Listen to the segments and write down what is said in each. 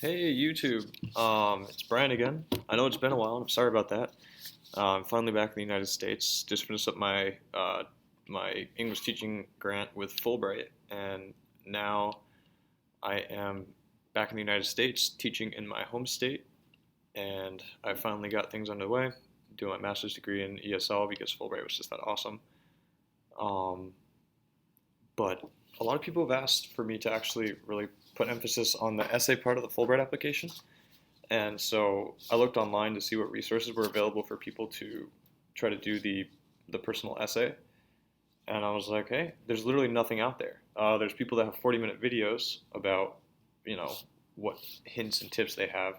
Hey YouTube, it's Brian again. I know it's been a while, and I'm sorry about that. I'm finally back in the United States. Just finished up my English teaching grant with Fulbright, and now I am back in the United States teaching in my home state. And I finally got things underway, doing my master's degree in ESL because Fulbright was just that awesome. Um, but a lot of people have asked for me to actually really put emphasis on the essay part of the Fulbright application. And so I looked online to see what resources were available for people to try to do the personal essay. And I was like, hey, there's literally nothing out there. There's people that have 40-minute videos about, you know, what hints and tips they have.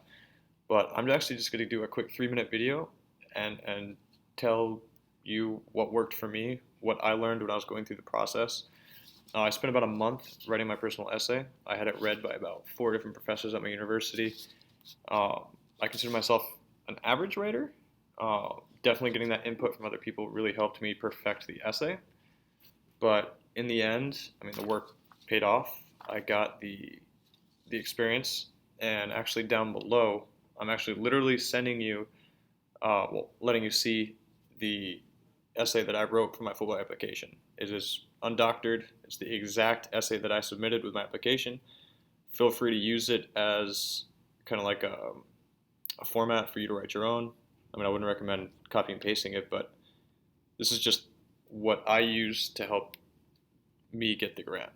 But I'm actually just going to do a quick 3-minute video and tell you what worked for me, what I learned when I was going through the process. I spent about a month writing my personal essay. I had it read by about 4 different professors at my university. Uh, I consider myself an average writer. Definitely getting that input from other people really helped me perfect the essay. But in the end, I mean, the work paid off. I got the experience, and actually down below, I'm actually literally sending you, letting you see the essay that I wrote for my Fulbright application. It is undoctored. It's the exact essay that I submitted with my application. Feel free to use it as kind of like a format for you to write your own. I mean, I wouldn't recommend copy and pasting it, but this is just what I use to help me get the grant.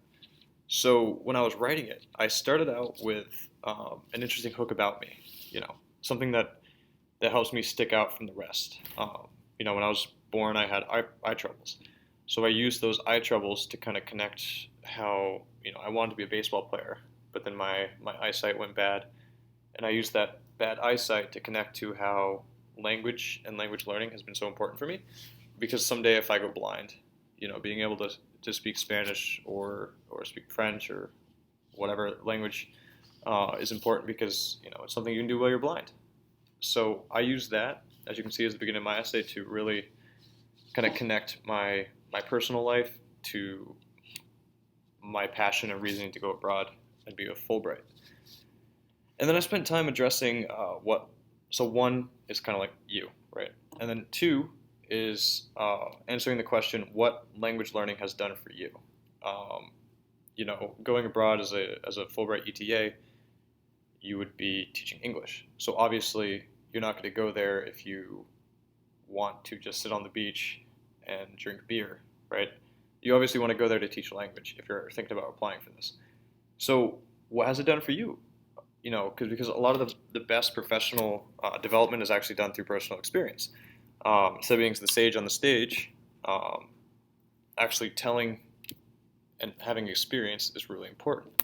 So when I was writing it, I started out with an interesting hook about me, something that helps me stick out from the rest. When I was born, I had eye troubles. So I used those eye troubles to kind of connect how, I wanted to be a baseball player, but then my eyesight went bad. And I used that bad eyesight to connect to how language and language learning has been so important for me. Because someday if I go blind, being able to speak Spanish or speak French or whatever language is important because, it's something you can do while you're blind. So I use that, as you can see, as the beginning of my essay to really kind of connect my personal life to my passion and reasoning to go abroad and be a Fulbright. And then I spent time addressing so one is kind of like you, right? And then two is answering the question, what language learning has done for you? Um, going abroad as a Fulbright ETA, you would be teaching English. So obviously, you're not going to go there if you want to just sit on the beach and drink beer, right? You obviously want to go there to teach language if you're thinking about applying for this. So what has it done for you? Because a lot of the best professional development is actually done through personal experience. Instead of being the sage on the stage, um, actually telling and having experience is really important.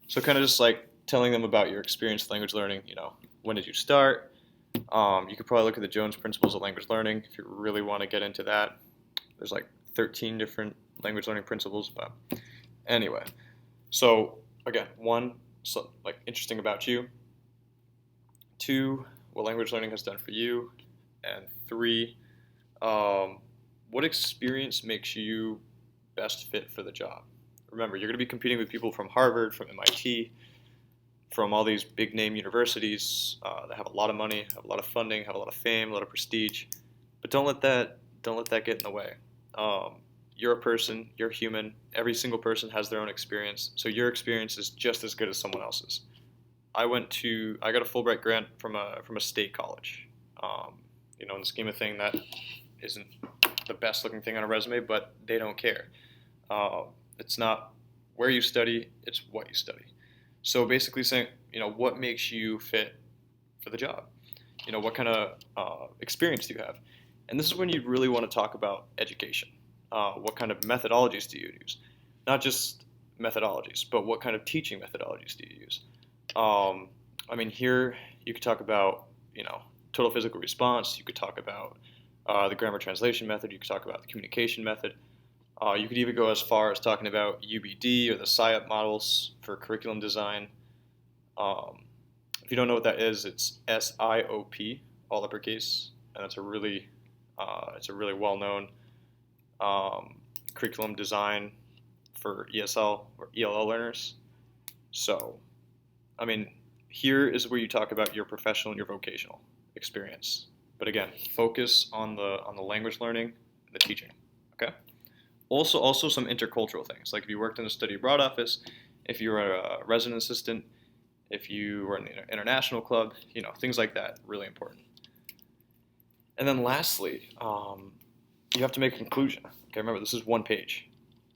So kind of just like telling them about your experience with language learning. When did you start? You could probably look at the Jones Principles of Language Learning if you really want to get into that. There's like 13 different language learning principles, but anyway. So again, one, so like interesting about you. Two, what language learning has done for you, and three, um, what experience makes you best fit for the job. Remember, you're going to be competing with people from Harvard, from MIT, from all these big name universities that have a lot of money, have a lot of funding, have a lot of fame, a lot of prestige. But don't let that get in the way. You're a person, you're human. Every single person has their own experience, so your experience is just as good as someone else's. I got a Fulbright grant from a state college. In the scheme of thing, that isn't the best looking thing on a resume, but they don't care. Uh, it's not where you study, it's what you study. So basically saying, what makes you fit for the job? What kind of experience do you have? And this is when you really want to talk about education. What kind of methodologies do you use? Not just methodologies, but what kind of teaching methodologies do you use? Here you could talk about, total physical response. You could talk about the grammar translation method. You could talk about the communication method. You could even go as far as talking about UBD or the SIOP models for curriculum design. Um, if you don't know what that is, it's SIOP, all uppercase, and it's a really well-known curriculum design for ESL or ELL learners. So, I mean, here is where you talk about your professional and your vocational experience. But again, focus on the language learning and the teaching. Okay. Also some intercultural things, like if you worked in a study abroad office, if you were a resident assistant, if you were in an international club, things like that, really important. And then lastly, you have to make a conclusion. Okay, remember, this is one page.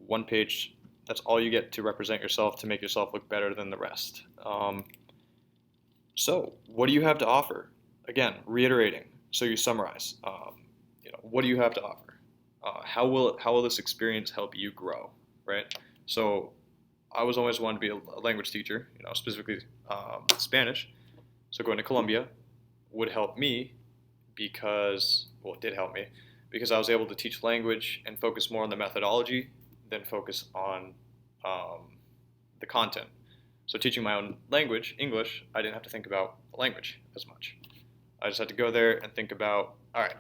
One page, that's all you get to represent yourself, to make yourself look better than the rest. So what do you have to offer? Again, reiterating, so you summarize. What do you have to offer? How will this experience help you grow, right? So I was always wanted to be a language teacher, specifically Spanish. So going to Colombia would help me because, well, it did help me because I was able to teach language and focus more on the methodology than focus on the content. So teaching my own language, English, I didn't have to think about language as much. I just had to go there and think about, all right,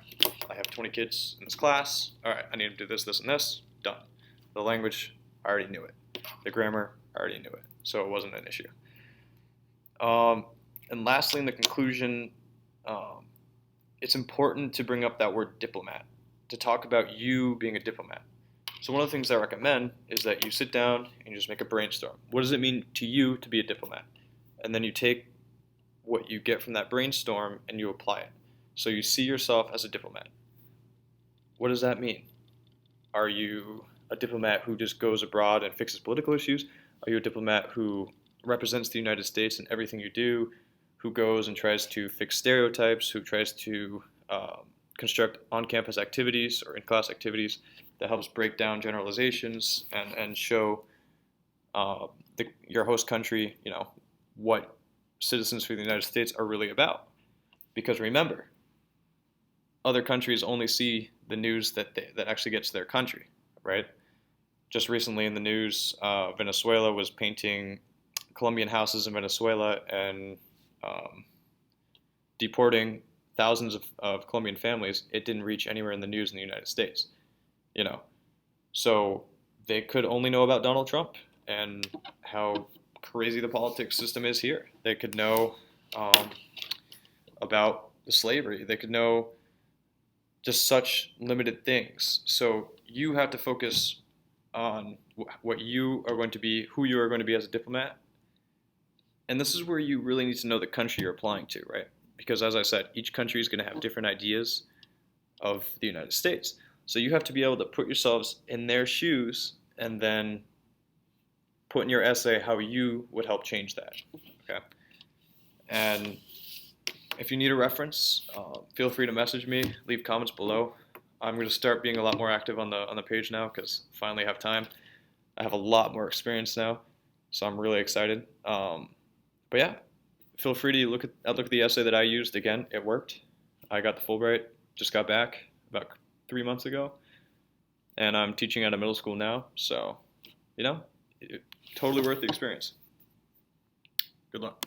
I have 20 kids in this class. All right, I need to do this, this, and this. Done. The language, I already knew it. The grammar, I already knew it. So it wasn't an issue. And lastly, in the conclusion, it's important to bring up that word diplomat, to talk about you being a diplomat. So one of the things I recommend is that you sit down and you just make a brainstorm. What does it mean to you to be a diplomat? And then you take what you get from that brainstorm and you apply it. So you see yourself as a diplomat. What does that mean? Are you a diplomat who just goes abroad and fixes political issues? Are you a diplomat who represents the United States in everything you do, who goes and tries to fix stereotypes, who tries to construct on-campus activities or in-class activities that helps break down generalizations and show your host country, what citizens for the United States are really about? Because remember, other countries only see the news that actually gets to their country, right? Just recently in the news, Venezuela was painting Colombian houses in Venezuela and deporting thousands of Colombian families. It didn't reach anywhere in the news in the United States, So they could only know about Donald Trump and how crazy the politics system is here. They could know about the slavery. They could know just such limited things. So you have to focus on what you are going to be, who you are going to be as a diplomat. And this is where you really need to know the country you're applying to, right? Because as I said, each country is going to have different ideas of the United States. So you have to be able to put yourselves in their shoes and then put in your essay how you would help change that, okay? And if you need a reference, feel free to message me, leave comments below. I'm going to start being a lot more active on the page now because I finally have time. I have a lot more experience now, so I'm really excited. But yeah, feel free to look at the essay that I used. Again, it worked. I got the Fulbright, just got back about 3 months ago, and I'm teaching at a middle school now, so, totally worth the experience. Good luck.